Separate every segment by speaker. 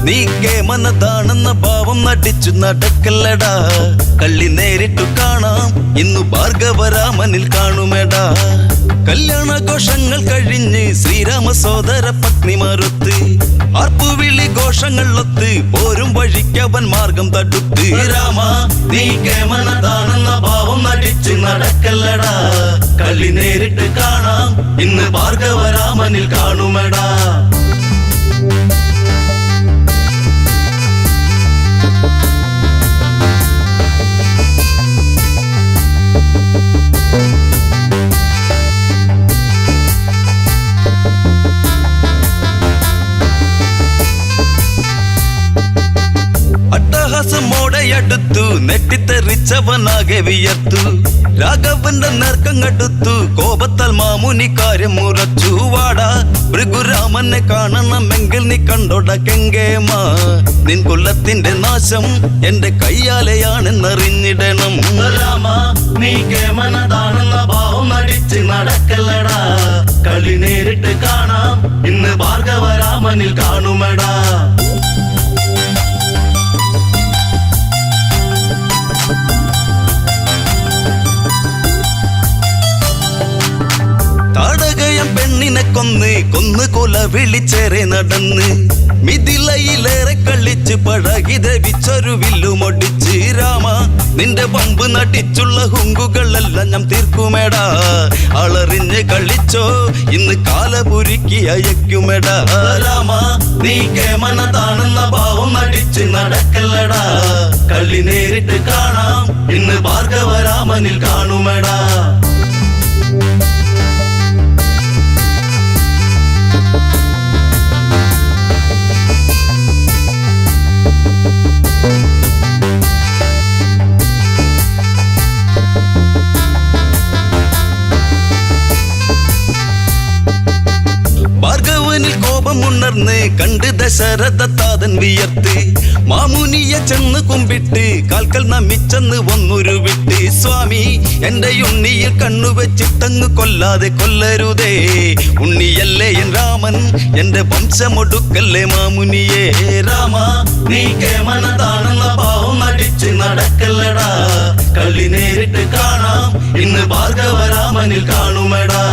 Speaker 1: നീ കേമനതാണെന്ന ഭാവം നടിച്ചു നടക്കല്ലടാ. കള്ളി നേരിട്ടു കാണാം ഇന്നു ഭാർഗവരാമനിൽ കാണുമെടാ. കല്യാണഘോഷങ്ങൾ കഴിഞ്ഞ് ശ്രീരാമ സോദര പത്നിമാരൊത്ത് ആർപ്പുവിളി ഘോഷങ്ങളൊത്ത് പോരും വഴിക്കവൻ മാർഗം തടുത്ത്. രാമ നീ കേമനതാണെന്ന ഭാവം നടിച്ചു നടക്കല്ലടാ. കള്ളി നേരിട്ട് കാണാം ഇന്ന് ഭാർഗവരാമനിൽ കാണുമെടാ. അട്ടഹാസമോടെയടുത്തു നെട്ടിത്തെറിച്ചവനാകെ വിയർത്തു. രാഘവന്റെ നേർക്കങ്ങടുത്തു കോപത്താൽ മാമുനി കാര്യം മുറച്ചു. വാടാ ഭൃഗുരാമനെ കാണണമെങ്കിൽ നീ കണ്ടോട കെങ്കേമ. നിൻ കുലത്തിന്റെ നാശം എന്റെ കയ്യാലെയാണെന്നറിഞ്ഞിടണം. രാമ നീ കേമനതാണെന്ന ഭാവം നടിച്ച് നടക്കല്ലടാ. കളി നേരിട്ട് കാണാം ഇന്ന് ഭാർഗവരാമനിൽ കാണുമെടാ. താടകയം പെണ്ണിനെ കൊന്ന് കൊല വിളിച്ചേറെ നടന്ന് മിഥിലയിലേറെ കളിച്ച് പഴകി ധരിച്ചൊരു വില്ലുമൊടിച്ച്. രാമ നിന്റെ പമ്പ് നടിച്ചുള്ള ഹുങ്കുകളെല്ലാം ഞാൻ തീർക്കുമെടാ. അളറിഞ്ഞ് കളിച്ചോ ഇന്ന് കാലപുരുക്കി അയക്കുമെടാ. രാമ നീ കേമനതാണെന്ന ഭാവം നടിച്ച് നടക്കല്ലടാ. കളി നേരിട്ട് കാണാം ഇന്ന് ഭാർഗവരാമനിൽ കാണുമെടാ. ഭാർഗവനിൽ കോപമുണർന്ന് കണ്ട് ദശരഥ താതൻ വിയർത്ത്. മാമുനിയെ ചെന്ന് കുമ്പിട്ട് കാൽക്കൽ നമിച്ചെന്ന് ഒന്നൊരു വിട്ട്. സ്വാമി എന്റെ ഉണ്ണിയിൽ കണ്ണുവെച്ചിട്ടങ്ങ് കൊല്ലാതെ കൊല്ലരുതേ. ഉണ്ണിയല്ലേ എൻ രാമൻ എന്റെ വംശമൊടുക്കല്ലേ മാമുനിയെ. രാമ നീ കേമനതാണെന്ന ഭാവം നടിച്ച് നടക്കല്ലടാ. കളി നേരിട്ട് കാണാം ഇന്ന് ഭാർഗവരാമനിൽ കാണുമെടാ.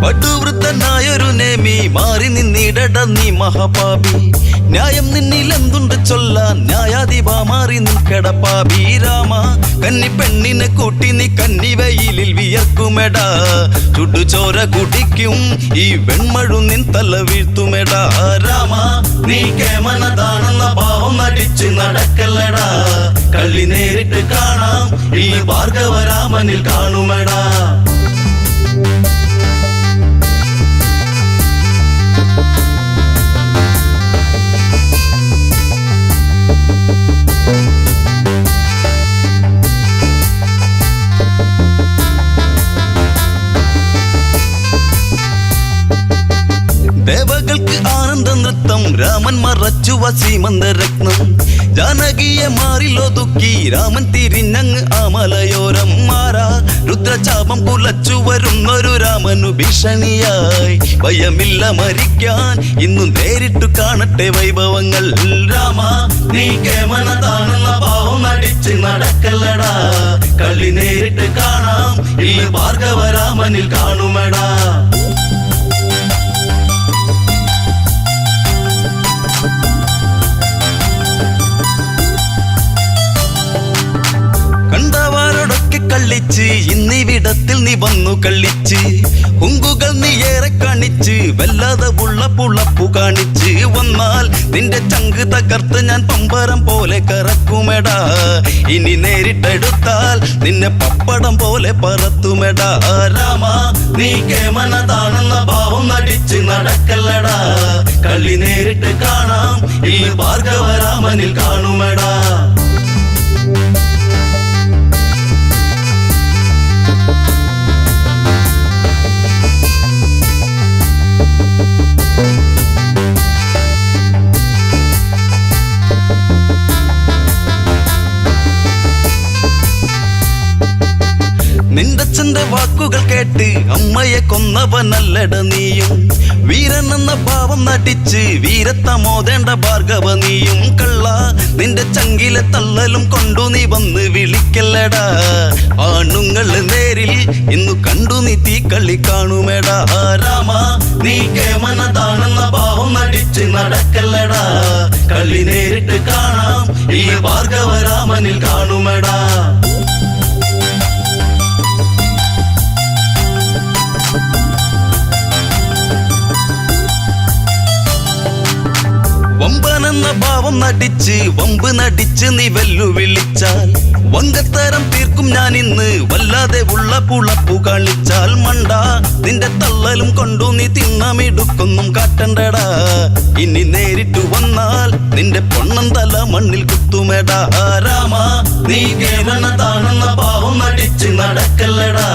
Speaker 1: പടുവൃദ്ധനായൊരു നേമി മാറി നിന്നിടട നീ മഹാപാപി. ന്യായം നിന്നിൽ എന്തുണ്ട് ചൊല്ലാൻ ന്യായാധിപ മാറി നിൽക്കട പാപി. രാമ കന്നി പെണ്ണിനെ കൂട്ടി നീ കന്നിവയിലിൽ വിയർക്കുമെടാ. ചുടുചോര കുടിക്കും ഈ വെൺമഴു നിൻ തല വീഴ്ത്തുമെടാ. രാമ നീ കേമനതാണെന്ന ഭാവം നടിച്ച് നടക്കല്ലടാ. കളി നേരിട്ട് കാണാം ഇന്ന് ഭാർഗവരാമനിൽ കാണുമെടാ. ദേവകൾക്ക് ആനന്ദ നൃത്തം രാമൻ മറച്ചു വസീമന്തരത്നം. ജാനകിയെ മാറിലൊതുക്കി രാമൻ തിരിഞ്ഞങ്ങ് ആമലയോരം. മാറാ രുദ്രചാപം കുലച്ചു വരുന്നൊരു രാമനു ഭീഷണിയായി. ഭയമില്ല മരിക്കാൻ ഇന്നു നേരിട്ടു കാണട്ടെ വൈഭവങ്ങൾ. രാമ നീ കേമനതാണെന്ന ഭാവം നടിച്ച് നടക്കല്ലടാ. കളി നേരിട്ട് കാണാം ഇന്ന് ഭാർഗവരാമനിൽ കാണുമെടാ. കണ്ടവാരോടൊക്കെ കളിച്ച് ഇന്നിവിടത്തിൽ നീ വന്നു കളിച്ച്. ഹുങ്കുകൾ നീ ഏറെ കാണിച്ച് വല്ലാതെ പുളപ്പു കാണിച്ച്. വന്നാൽ നിന്റെ ചങ്ക് തകർത്ത് ഞാൻ പമ്പരം പോലെ കറക്കുമെടാ. ഇനി നേരിട്ടെടുത്താൽ നിന്നെ പപ്പടം പോലെ പറത്തുമെടാ. രാമ നീ കേമനതാണെന്ന ഭാവം നടിച്ച് നടക്കല്ലടാ. കളി നേരിട്ട് കാണാം ഇന്ന് ഭാർഗവരാമനിൽ കാണുമെടാ. വാക്കുകൾ കേട്ട് അമ്മയെ കൊന്നവനല്ലട നീയും. വീരനെന്ന ഭാവം നടിച്ച് വീരത്തമോദേണ്ട ഭാർഗവ നീയും. കള്ള നിന്റെ ചങ്കിലെ തള്ളലും കൊണ്ടു നീ വന്ന് വിളിക്കല്ലടാ. ആണുങ്ങള് നേരിൽ ഇന്നു കണ്ടു നീ തീക്കളി കാണുമേടാ. രാമ നീ കേമനതാണെന്ന ഭാവം നടിച്ച് നടക്കല്ലടാ. കളി നേരിട്ട് കാണാം ഈ ഭാർഗവരാമനിൽ കാണുമേടാ. വമ്പനെന്ന ഭാവം നടിച്ച് വമ്പ് നടിച്ച് നീ വെല്ലുവിളിച്ചാൽ വങ്കത്തരം തീർക്കും ഞാൻ ഇന്ന്. വല്ലാതെ ഉള്ള പുളപ്പു കളിച്ചാൽ മണ്ട നിന്റെ തള്ളലും കൊണ്ടു നീ തിന്നമിടുക്കൊന്നും കാട്ടണ്ടടാ. ഇനി നേരിട്ടു വന്നാൽ നിന്റെ പൊണ്ണം തല മണ്ണിൽ കുത്തുമേടാ. രാമ നീ കേവലതാണെന്ന ഭാവം നടിച്ച് നടക്കല്ലടാ.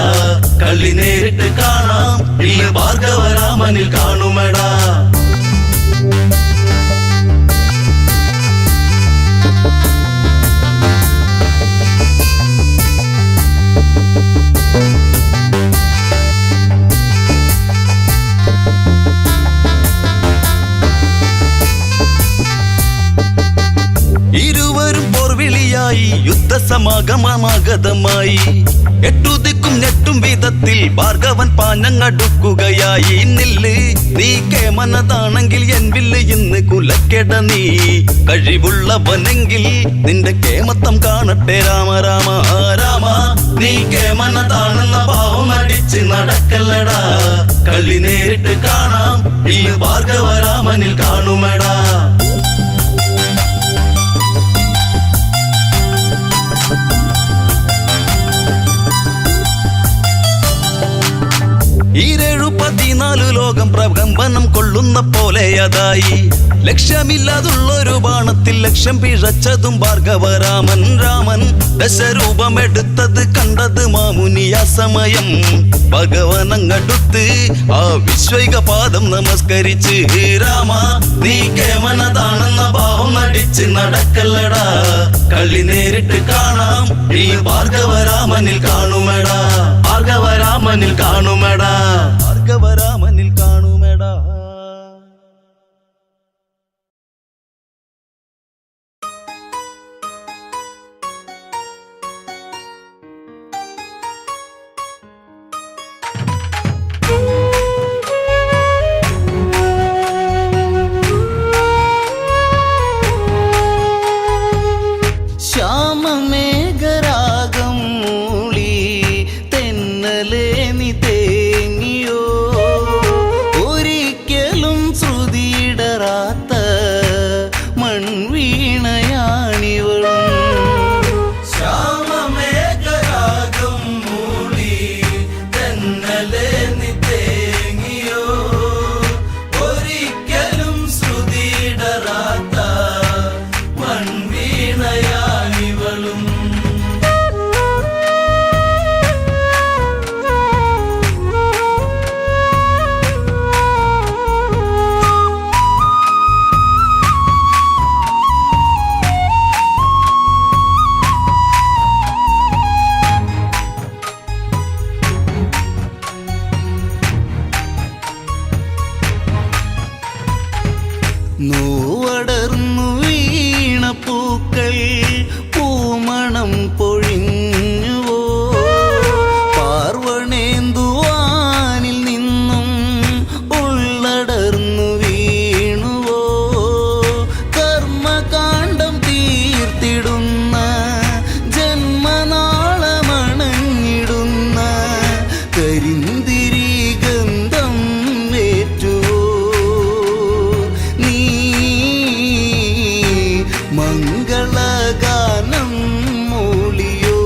Speaker 1: കളി നേരിട്ട് കാണാം ഈ ഭാർഗവരാമനിൽ കാണുമേടാ. ഇരുവരും പോർവിളിയായി യുദ്ധസമാഗമമാഗതമായി. എട്ടുദിക്കും ഞെട്ടും വിധത്തിൽ ഭാർഗവൻ പാഞ്ഞങ്ങടുക്കുകയായി. നില്ല് നീ കേമനതാണെങ്കിൽ എൻ വില്ല് ഇന്ന് കുലക്കെട നീ. കഴിവുള്ളവനെങ്കിൽ നിന്റെ കേമത്തം കാണട്ടെ രാമ രാമ. രാമ നീ കേമനതാണെന്ന ഭാവം അടിച്ച് നടക്കല്ലടാ. കളി നേരിട്ട് കാണാം ഈ ഭാർഗവരാമനിൽ കാണുമേടാ. ഈരേഴു 14 ലോകം പ്രകമ്പനം കൊള്ളുന്ന പോലെ അതായി. ലക്ഷ്യമില്ലാതുള്ളൊരു ബാണത്തിൽ ലക്ഷ്യം പിഴച്ചതും ഭാർഗവരാമൻ. രാമൻ ദശരൂപമെടുത്തത് കണ്ടത് മാമുനിയ സമയം. ഭഗവനങ്ങടുത്ത് ആ വിശ്വൈക പാദം നമസ്കരിച്ച്. രാമ നീ കേമനതാണെന്ന ഭാവം നടിച്ച് നടക്കല്ലടാ. കളി നേരിട്ട് കാണാം ഈ ഭാർഗവരാമനിൽ കാണുമേടാ. ഭാർഗവരാമനിൽ കാണുമേടാ. ഭാർഗവരാമനിൽ കാണുമേടാ.
Speaker 2: ശ്യാമമേഘരാഗം മൂളി തെന്നലേ നീ തേങ്ങിയോ. ഒരിക്കലും ശ്രുതിയിടറാത്ത മൺവീണയാണിവളും.
Speaker 1: ശ്യാമമേഘരാഗം മൂളി തെന്നലേ നീ തേങ്ങിയോ. ഒരിക്കലും ശ്രുതിയിടറാത്ത മൺവീണയാണിവളും.
Speaker 2: നോവടർന്നു വീണ പൂക്കൾ പൂമണം പൊഴിഞ്ഞുവോ. പാർവണേന്തുവാനിൽ നിന്നും ഉള്ളടർന്നു വീണുവോ. കർമ്മകാണ്ഡം തീർത്തിടുന്ന ജന്മനാളമണഞ്ഞിടുന്ന കരിന്തിരി ഗന്ധം ഏറ്റുവോ. നീ മംഗളഗാനം മൂളിയോ.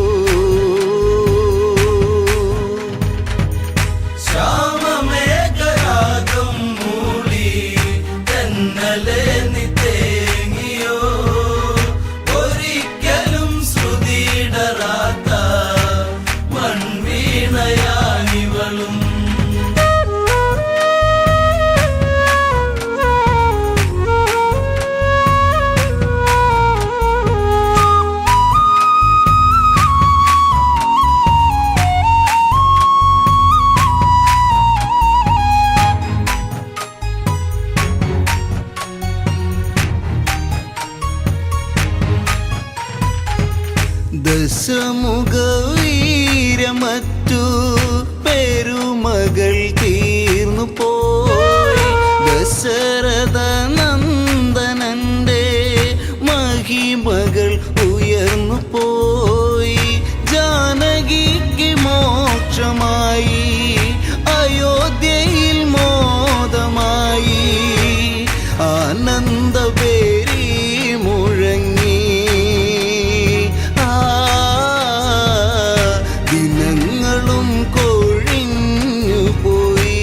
Speaker 1: ശ്യാമമേഘരാഗം മൂളി തെന്നലേ നീ തേങ്ങിയോ. ഒരിക്കലും
Speaker 2: ദശമുഖ വീരമറ്റു പെരുമകൾ തീർന്നു പോയി. ദശരഥ നന്ദനന്റെ മഹിമകൾ ഉയർന്നു പോയി. ജാനകിക്ക് മോക്ഷമായി, അയോധ്യയിൽ മോദമായി. ആനന്ദപേരി മുഴങ്ങി, ദിനങ്ങളും കൊഴിഞ്ഞു പോയി.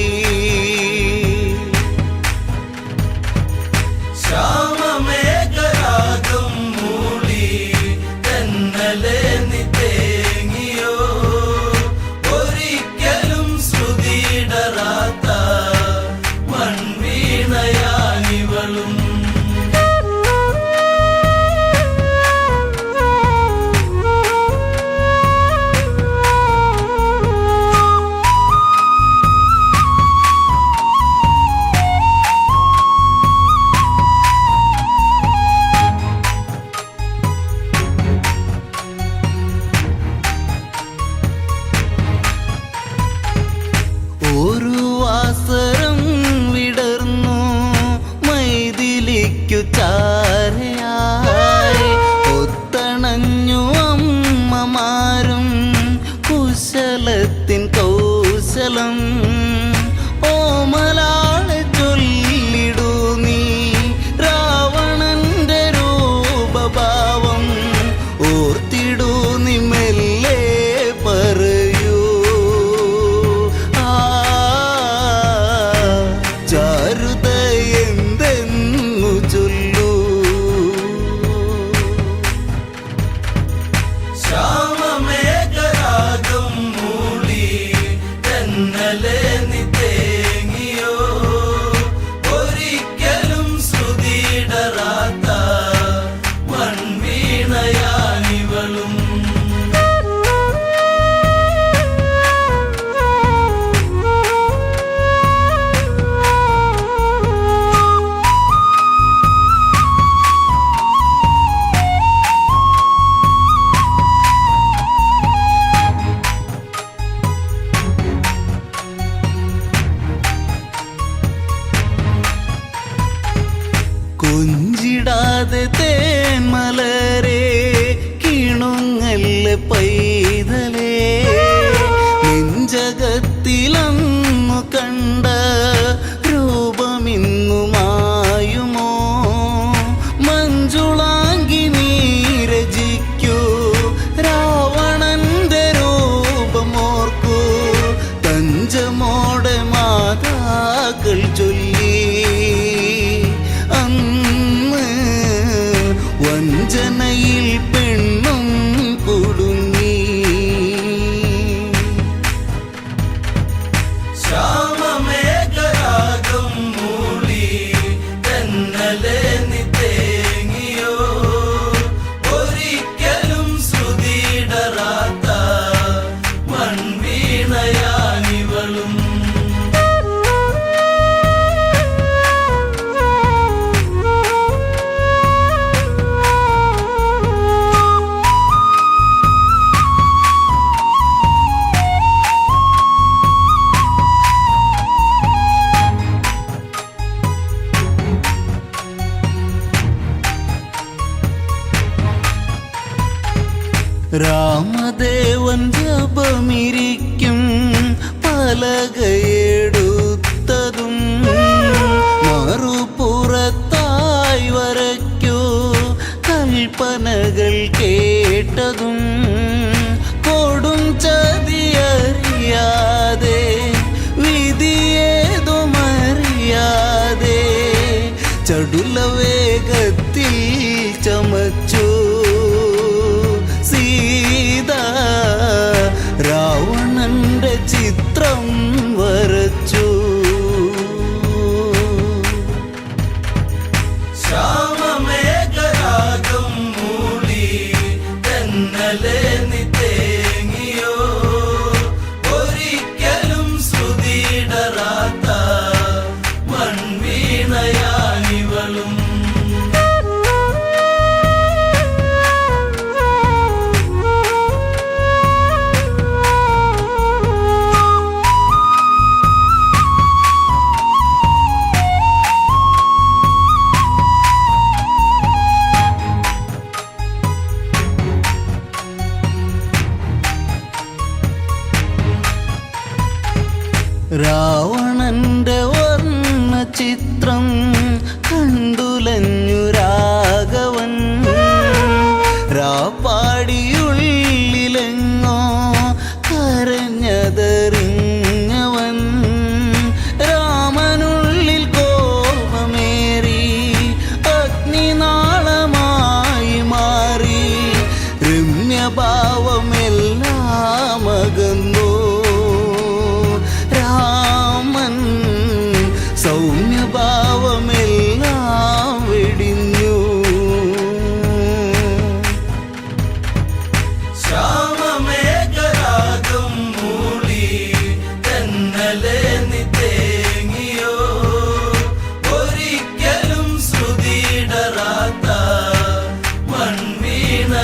Speaker 1: ശ്യാമമേഘരാഗം മൂളി തെന്നലെ നീ തേങ്ങിയോ, ഒരിക്കലും ശ്രുതിയിടറാത്ത മൺവീണയാനിവളും.
Speaker 2: ഒരു വാസരം വിടർന്നു മൈഥിലിക്കു ചാരയായി. ഒത്തണഞ്ഞു അമ്മമാരും കുശലത്തിൻ കൗശലം. ഓമലാളെ ചൊല്ലിടൂ നീ രാവണന്റെ രൂപഭാവം. ഓർത്തിടൂ നീ മെല്ലെ പറയൂ, ചാരുത എന്തെന്നു ചൊല്ലൂ.
Speaker 1: ശ്യാമമേഘരാഗം മൂളി തെന്നലെ നീ തേങ്ങിയോ, ഒരിക്കലും ശ്രുതിയിടറാത്ത മൺവീണയാനിവളും.
Speaker 2: കൊഞ്ചിടാതെ തേന്മലരെ കിണുങ്ങല്ല പൈതലേ. നെഞ്ചകത്തിലന്നു കണ്ട രൂപമിന്നു മായുമോ. മഞ്ജുളാങ്കി നീരജിക്കൂ രാവണന്റെ രൂപമോർക്കൂ. തഞ്ചമോടെ മാതാക്കൾ ചൊല്ലി അന്ന് വഞ്ചനയിൽ പെണ്ണും കുടുങ്ങി.
Speaker 1: ശ്യാമമേഘരാഗം മൂളി തെന്നലെ നീ തേങ്ങിയോ, ഒരിക്കലും ശ്രുതിയിടറാത്ത മൺവീണയാനിവളും. ശ്യാമമേഘരാഗം മൂളി തെന്നലെ നീ തേങ്ങിയോ, ഒരിക്കലും ശ്രുതിയിടറാത്ത മൺവീണയാനിവളും.
Speaker 2: രാമദേവൻ ജപമിരിക്കും പലകയെടുത്തതും മറുപുറത്തായി വരയ്ക്കൂ കൽപ്പനകൾ കേട്ടതും കൊടും ചതിയറിയാതെ വിധിയേതുമറിയാതെ ചടുല വേഗത്തിൽ ചമച്ചു സീത രാവണന്റെ ചിത്രം വരച്ചു.
Speaker 1: ശ്യാമമേഘരാഗം മൂളി തെന്നലെ നീ തേങ്ങിയോ, ഒരിക്കലും ശ്രുതിയിടറാത്ത മൺവീണയാനിവളും.
Speaker 2: രാവണന്റെ വർണ്ണ ചിത്രം കണ്ടുലഞ്ഞു രാഘവൻ. രാപ്പാടിയുള്ളിലെങ്ങോ കരഞ്ഞതറിഞ്ഞവൻ. രാമനുള്ളിൽ കോപമേറി അഗ്നിനാളമായി മാറി. രമ്യഭാവമെല്ലാം അകന്നു. രാമൻ സൗമ്യഭാവമെല്ലാം വെടിഞ്ഞു.
Speaker 1: ശ്യാമമേഘരാഗം മൂളി തെന്നലെ നീ തേങ്ങിയോ. ഒരിക്കലും ശ്രുതിയിടറാത്ത മൺവീണയാനിവളും.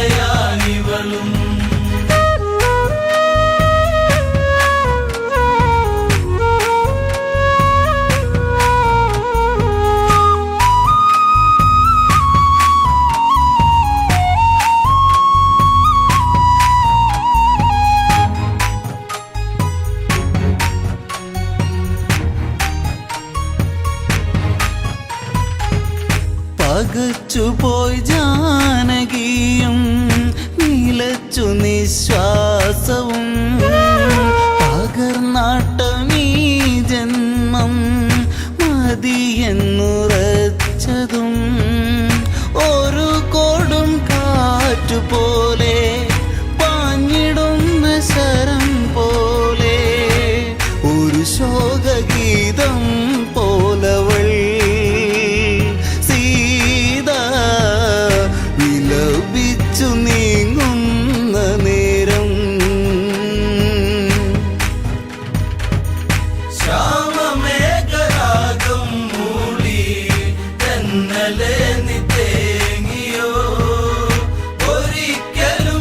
Speaker 2: പകച്ചുപോയി ജാനകിയും നിലച്ചു നിശ്വാസവും. പകർന്നാട്ടമീ ജന്മം മതിയെന്നുറച്ചതും. ഒരു കൊടും കാറ്റുപോലെ പാഞ്ഞിടുന്ന ശരം പോലെ ഒരു ശോകഗീതം പോലവൾ വിലപിച്ചു നീങ്ങുന്ന നേരം.
Speaker 1: ശ്യാമമേഘരാഗം മൂളി തെന്നലെ നീ തേങ്ങിയോ. ഒരിക്കലും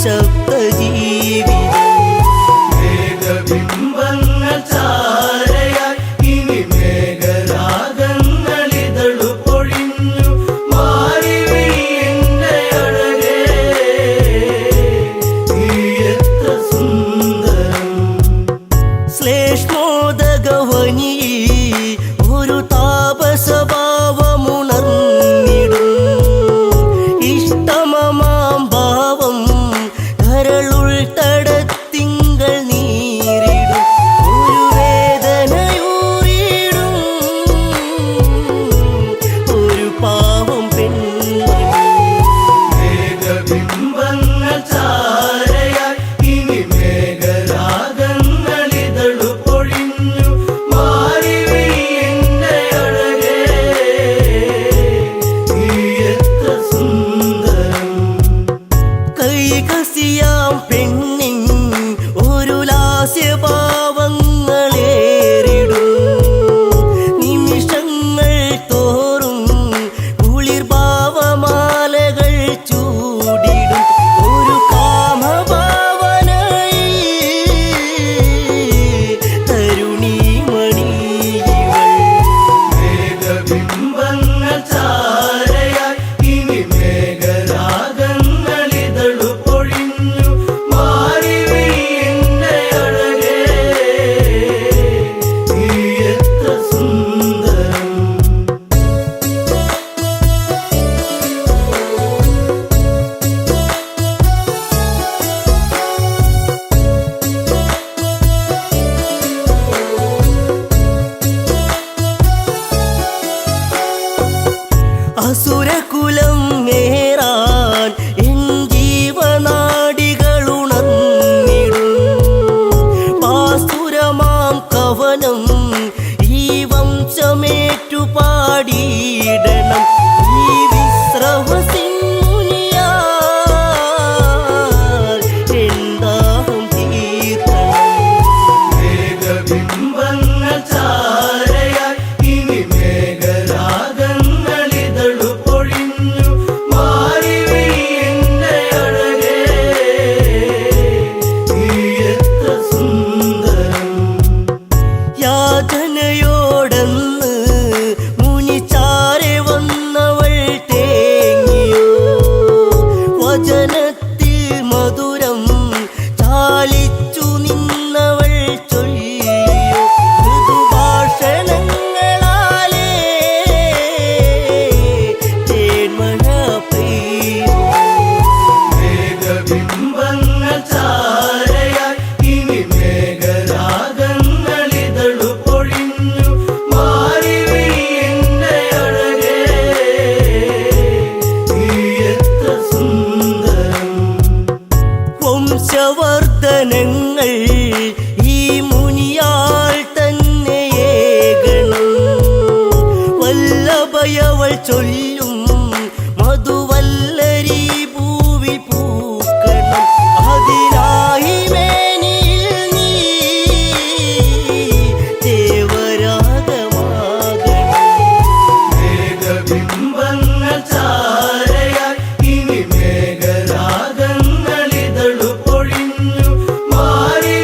Speaker 3: നിശബ്ദ ജീവിതം.
Speaker 2: മേഘബിംബങ്ങൾ ചാരയായി ഇനി മേഘരാഗങ്ങളിതളു പൊഴിഞ്ഞു മാറി എന്റെ അഴകേ, നീ എത്ര സുന്ദരം.
Speaker 3: ശ്ലേഷ്മോദകവനി ഒരു താപസഭാവമുണർന്നിടും. ഇഷ്ടമമാം ഭാവം കരളുൾ തടത്തിങ്കൾ നീരിടും. ഒരു വേദനയൂറിടും ഒരു പാവം പെൺമണി.
Speaker 2: മേഘബിംബങ്ങൾ ചാരയായി ഇനി മേഘരാഗങ്ങളിതളു പൊഴിഞ്ഞു മാറി എന്റെ അഴകേ, നീ എത്ര സുന്ദരം.
Speaker 3: കൈകസിയാം പെണ്ണിൻ ഒരു ലാസ്യഭാവങ്ങളേറിടും. നിമിഷങ്ങൾ തോറും കുളിർഭാവമാലകൾ ചൂടിടും. ഒരു കാമഭാവനയിൽ തരുണീമണിയിവൾ.
Speaker 2: മേഘബിംബങ്ങൾ ചാരയായി ഇനി മേഘരാഗങ്ങളിതളു പൊഴിഞ്ഞു മാറി എന്റെ അഴകേ, നീ എത്ര സുന്ദരം.
Speaker 3: അസുരകുലം നേറാൻ എൻ ജീവനാടികളുണർന്നിടും. പാസുരമാം കവനം ഈ വംശമേറ്റു പാടിയിടണം. ഈ വിശ്രവസിംഹുനിയാൽ എന്താഹം തീർക്കണം.
Speaker 2: മേഘബിംബങ്ങൾ ചാരയായി ഇനി മേഘരാഗങ്ങളിതളു പൊഴിഞ്ഞു മാറി എന്റെ അഴകേ, നീ എത്ര സുന്ദരം.
Speaker 3: യാതനയോടന്ന് മുനിച്ചാരെ വന്നവൾ തേങ്ങിയോ. വചനത്തിൽ മധുരം ചാലിച്ചു നിന്നവൾ ചൊല്ലിയോ. മൃദുഭാഷണങ്ങളാലേ തേന്മഴ പെയ്യോ.
Speaker 2: മേഘബിംബങ്ങൾ ചാരയായി ഇനി മേഘരാഗങ്ങളിതളു പൊഴിഞ്ഞു മാറി എന്റെ അഴകേ, നീ എത്ര സുന്ദരം.
Speaker 3: വംശവർദ്ധനങ്ങൾ ഈ മുനിയാൾ തന്നെയേകണം. വല്ലഭയവൾ ചൊല്ലും മധുവല്ലരി പൂവിൽ പൂക്കണം. അതിനായി മേനിയിൽ നീ ദേവരാഗമാകണം.
Speaker 2: മേഘബിംബങ്ങൾ ചാരയായി ഇനി മേഘരാഗങ്ങളിതളു പൊഴിഞ്ഞു മാറി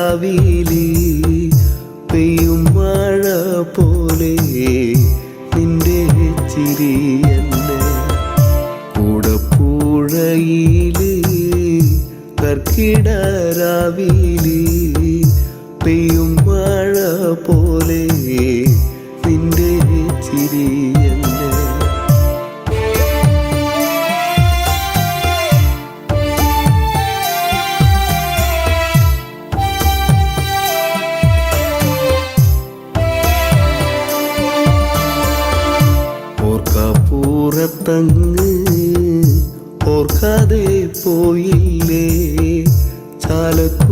Speaker 4: രാവിലെ പെയ്യും മഴ പോലെ നിന്റെ ചിരിയല്ലേ കൂടപ്പുഴയില് കർക്കിട രാവിലെ പെയ്യും മഴ പോലെ നിന്റെ ചിരിയല്ലേ ഓർക്കപ്പുറത്തങ്ങ് ഓർക്കാതെ പോയില്ലേ ചാലക്കുടിക്കാരൻ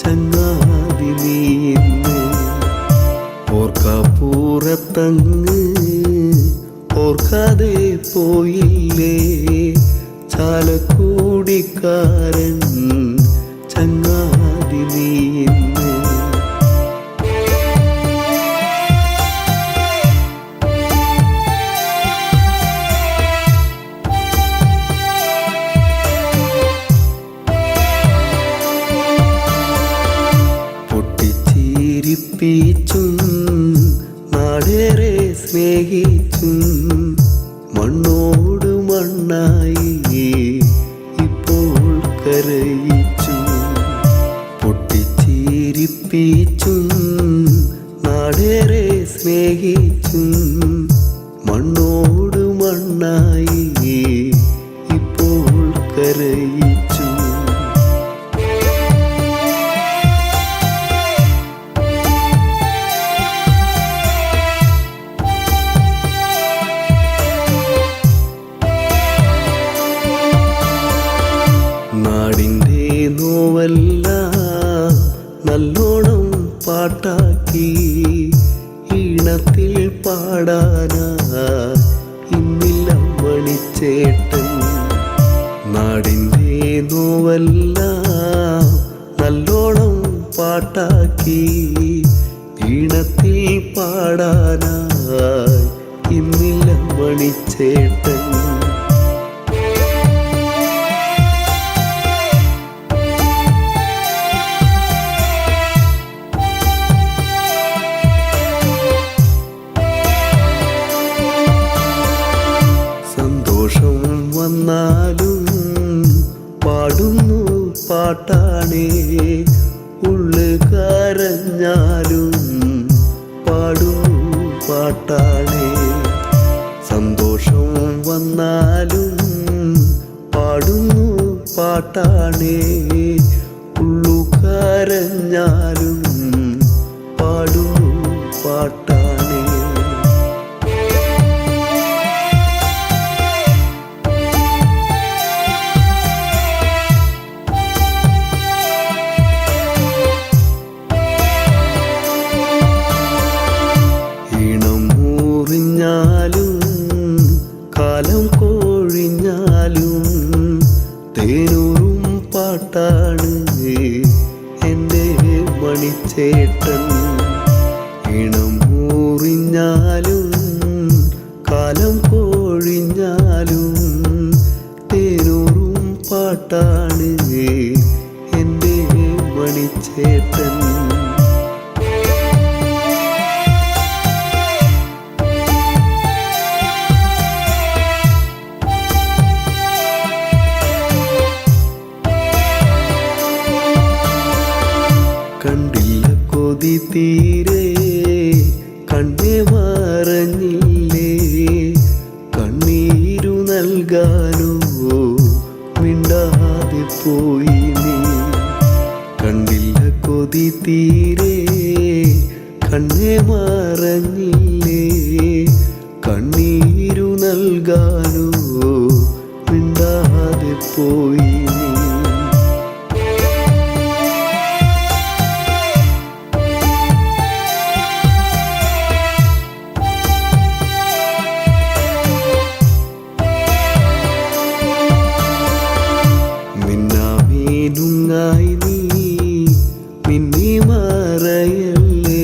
Speaker 4: ചങ്ങാതി നീന്ന് ഓർക്കപ്പുറത്തങ്ങ് ഓർക്കാതെ പോയില്ലേ ചാലക്കുടിക്കാരൻ ചങ്ങാതി നീന്ന് പൊട്ടിച്ചിരിപ്പിച്ചും നാടേറെ സ്നേഹിച്ചും മണ്ണോട് മണ്ണായി ഇപ്പോൾ കരയിച്ചു പൊട്ടിച്ചിരിപ്പിച്ചും നാടേറെ സ്നേഹിച്ചും മണ്ണോട് മണ്ണായി ഇപ്പോൾ കരയിച്ചു നാടിൻ്റെ നോവെല്ലാം നല്ലോണം പാട്ടാക്കി ഈണത്തിൽ പാടാനാ ഇന്നില്ല മണിച്ചേട്ടൻ നാടിൻ്റെ നോവെല്ലാം നല്ലോണം പാട്ടാക്കി ഈണത്തിൽ പാടാനായി ഇന്നില്ല മണിച്ചേട്ടൻ സന്തോഷം വന്നാലും പാടുന്നു പാട്ടാണേ ഉള്ളു കരഞ്ഞാലും പാടുന്നു പാട്ടാണേ സന്തോഷം വന്നാലും പാടുന്നു പാട്ടാണേ ഉള്ളു കരഞ്ഞാലും പാടുന്നു പാട്ടാണേ കാലം കൊഴിഞ്ഞാലും തേനൂറും പാട്ടാണ് എൻ്റെ മണിച്ചേട്ടൻ ഇണം മുറിഞ്ഞാലും കാലം കൊഴിഞ്ഞാലും തേനൂറും പാട്ടാണ് എൻ്റെ മണിച്ചേട്ടൻ കണ്ടില്ല കൊതി തീരെ കണ്ണേ മറഞ്ഞില്ലേ കണ്ണീരു നൽകാനോ മിണ്ടാതെ പോയി നീ കണ്ടില്ല കൊതി തീരെ കണ്ണേ മറഞ്ഞില്ലേ കണ്ണീരു നൽകാനോ മിണ്ടാതെ പോയി നീ മിന്നാമീനുങ്ങായി നീ മിന്നി മറയല്ലേ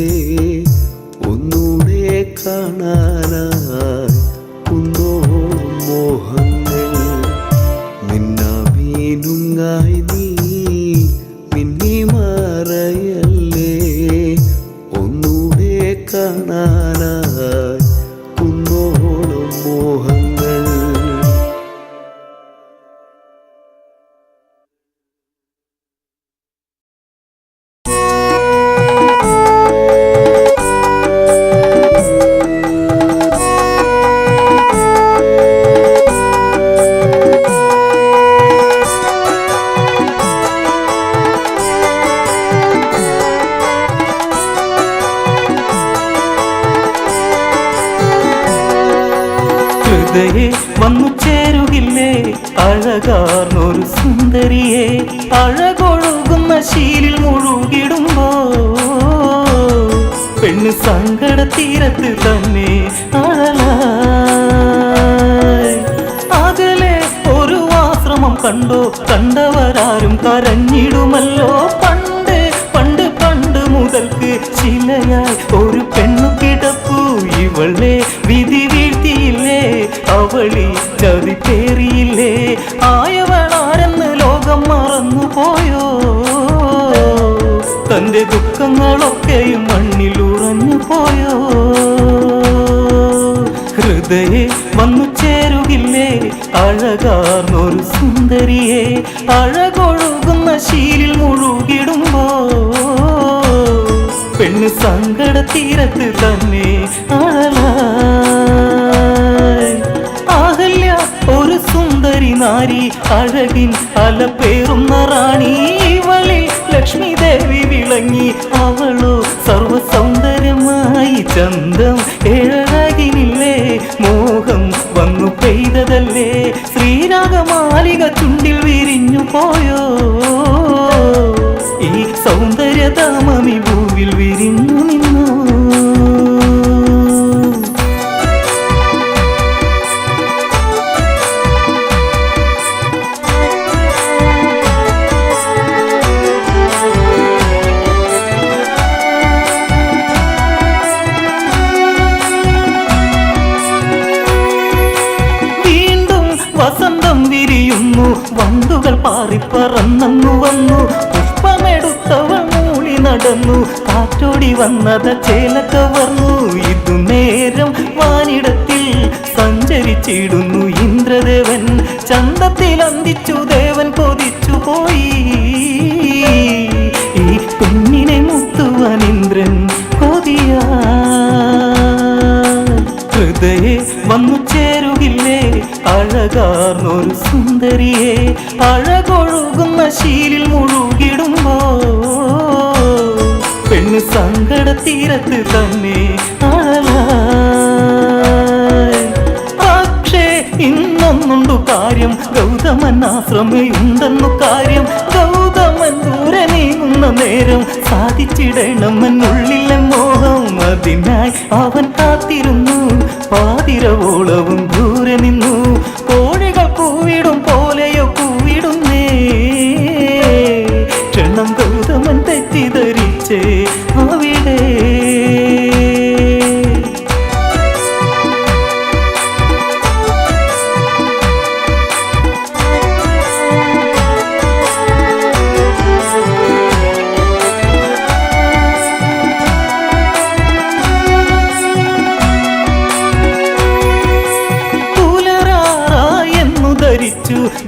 Speaker 4: ഒന്നൂടെ കാണാനായി കുന്നോളം മോഹങ്ങൾ മിന്നാമീനുങ്ങായി നീ
Speaker 3: ഹൃദയെ വന്നു ചേരുകില്ലേ അഴകാർന്നൊരു സുന്ദരിയെ അഴകൊഴുകുന്ന ശീലിൽ മുഴുകിടുമ്പോ പെണ്ണ് സങ്കട തീരത്ത് തന്നെ അഴലായി അകലെ ഒരു ആശ്രമം കണ്ടോ കണ്ടവരാരും കരഞ്ഞിടുമല്ലോ പണ്ട് പണ്ട് പണ്ട് മുതൽക്ക് ശിലയായി ഒരു പെണ്ണു കിടപ്പു ഇവളെ വിധി വീഴ്ത്തിയില്ലേ അവളി ചതി പേറിയില്ലേ ആയവളാരെന്ന് ലോകം മറന്നു പോയോ തന്റെ ദുഃഖങ്ങളൊക്കെയും മണ്ണിൽ ഉറഞ്ഞു പോയോ ഹൃദയെ വന്നു ചേരുകില്ലേ അഴകാർന്നൊരു സുന്ദരിയെ അഴകൊഴുകുന്ന ശീലിൽ മുഴുകിടുമ്പോ പെണ്ണ് സങ്കട തീരത്ത് തന്നെ അഴലായി അഹല്യ ഒരു സുന്ദരി നാരി അഴകിൻ അലപ്പേറുന്ന റാണി ഇവളിൽ ലക്ഷ്മി ദേവി വിളങ്ങി അവളോ സർവ സൗന്ദര്യമായി ചന്തം ഏഴകിനില്ലേ മോഹം വന്നു പെയ്തതല്ലേ ശ്രീരാഗമാലിക ചുണ്ടിൽ വിരിഞ്ഞു പോയോ ഈ സൗന്ദര്യധാമമി ഭൂവിൽ വിരിഞ്ഞു നിന്നു വസന്തം വിരിയുന്നു വണ്ടുകൾ പാറിപ്പറന്നു വന്നു പുഷ്പമെടുത്തവൾ മൂളി നടന്നു കാറ്റോടി വന്നത് ചേലക്കവർന്നു ഇതു നേരം വാനിടത്തിൽ സഞ്ചരിച്ചിടുന്നു ഇന്ദ്രദേവൻ ചന്തത്തിൽ അന്തിച്ചു ദേവൻ കൊതിച്ചു പോയി ഈ പെണ്ണിനെ മുത്തുവാൻ ഇന്ദ്രൻ കൊതിയാ ഹൃദയെ വന്നു ചേരുകില്ലേ അഴകാർന്നൊരു സുന്ദരിയെ അഴകൊഴുകുന്ന ശീലിൽ മുഴുകിടുമ്പോ പെണ്ണ് സങ്കട തീരത്ത് തന്നെ അഴലായി പക്ഷേ ഇന്നൊന്നുണ്ടു കാര്യം ഗൗതമൻ ആശ്രമയുണ്ടെന്നു കാര്യം ഗൗതമൻ ദൂരെ നീങ്ങുന്ന നേരം സാധിച്ചിടണമെന്നുള്ളിലെ മോഹം അതിനായി അവൻ കാത്തിരുന്നു പാതിരവോളവും ദൂരെ നിന്നു കോഴികൾ കൂവിടും പോലെയോ കൂവിടുന്നേ ക്ഷണം ഗൗതമൻ തെറ്റിദ്ധരിച്ചേ അവിടെ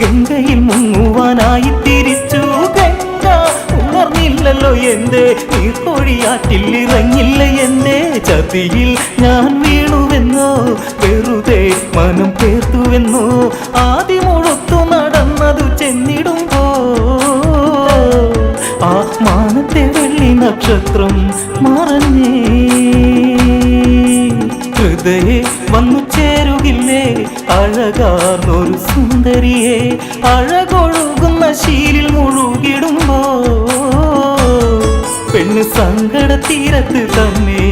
Speaker 3: ഗംഗയിൽ മുങ്ങുവാനായി തിരിച്ചു ഗംഗ ഉണർന്നില്ലല്ലോ എന്റെ നീർക്കൊഴിയാറ്റിൽ ഇറങ്ങില്ല എന്റെ ചതിയിൽ ഞാൻ വീണുവെന്നോ വെറുതെ മനം പേർത്തുവെന്നോ ആദ്യമൊഴുത്തു നടന്നതു ചെന്നിടുമ്പോ ആ മാനത്തെ വെള്ളി നക്ഷത്രം മറഞ്ഞേ ഹൃദയെ വന്നു ചേരുകില്ലേ അഴകാർന്നൊരു സുന്ദരിയെ അഴകൊഴുകുന്ന ശീലിൽ മുഴുകിടുമ്പോ പെണ്ണ് സങ്കട തീരത്ത് തന്നെ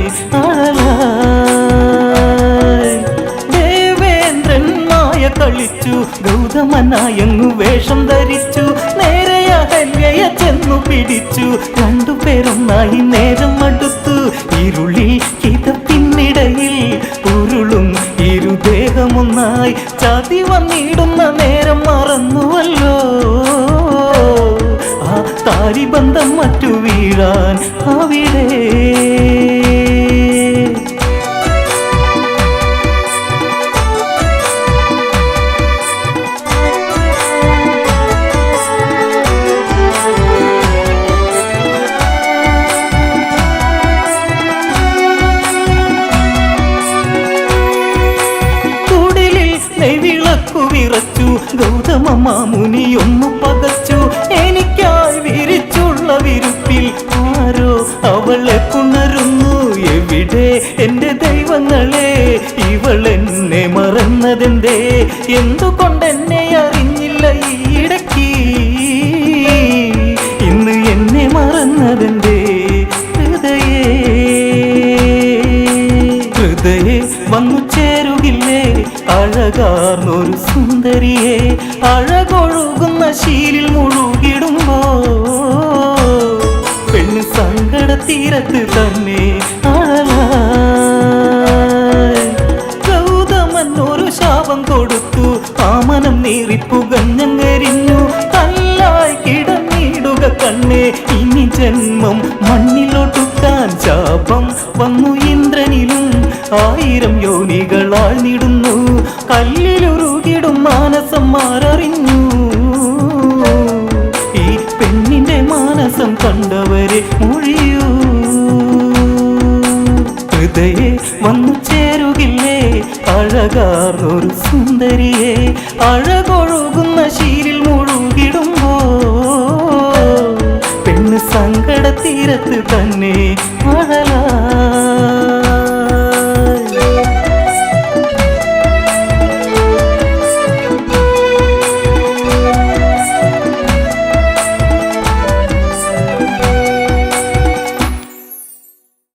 Speaker 3: അഴലായി ദേവേന്ദ്രൻ മായ കളിച്ചു ഗൗതമനായങ്ങു വേഷം ധരിച്ചു നേരെ അഹല്യയെ ചെന്നു പിടിച്ചു രണ്ടുപേരൊന്നായി നേരം അടുത്തു ഇരുളിൽ കിതപ്പിന്നിടയിൽ ഉരുളും ഇരുദേഹമൊന്നായി ചതി വന്നിടുന്ന നേരം മറന്നുവല്ലോ ആ താരിബന്ധം മറ്റു വീഴാൻ അവിടെ വിറച്ചു ഗൗതമ മാമുനി ഒന്നു പകച്ചു എനിക്കായി വിരിച്ചുള്ള വിരുപ്പിൽ ആരോ അവളെ പുണരുന്നു എവിടെ എന്റെ ദൈവങ്ങളെ ഇവളെന്നെ മറന്നതെന്തേ എന്തുകൊണ്ടെന്നെ അറിഞ്ഞില്ല ഈയിടയ്ക്ക് ഇന്ന് എന്നെ മറന്നതെന്റെ ഹൃദയേ വന്നു ചേരുകില്ലേ അഴകാർന്നൊരു സുന്ദരിയെ അഴകൊഴുകുന്ന ശീലിൽ മുഴുകിടുമ്പോ പെണ്ണ് സങ്കട തീരത്ത് തന്നെ ഗൗതമൻ ഒരു ശാപം കൊടുത്തു ആമനം നീറിപ്പുകഞ്ഞങ്ങരിഞ്ഞു കല്ലായി കിടന്നിടുക കണ്ണേ ഇനി ജന്മം മണ്ണിലോട്ടുക്കാൻ ശാപം വന്നു ഇന്ദ്രനിലും 1000 യോനികളാൽ നിടുന്നു കല്ലിലുരുകിടും മാനസം മാററിഞ്ഞു ഈ പെണ്ണിന്റെ മാനസം കണ്ടവരെ മൊഴിയൂ ഹൃദയേ വന്നു ചേരുകില്ലേ അഴകാർന്നൊരു സുന്ദരിയെ അഴകൊഴുകുന്ന ശീലിൽ മുഴുകിടുമ്പോ പെണ്ണ് സങ്കട തീരത്ത് തന്നെ മഴലാ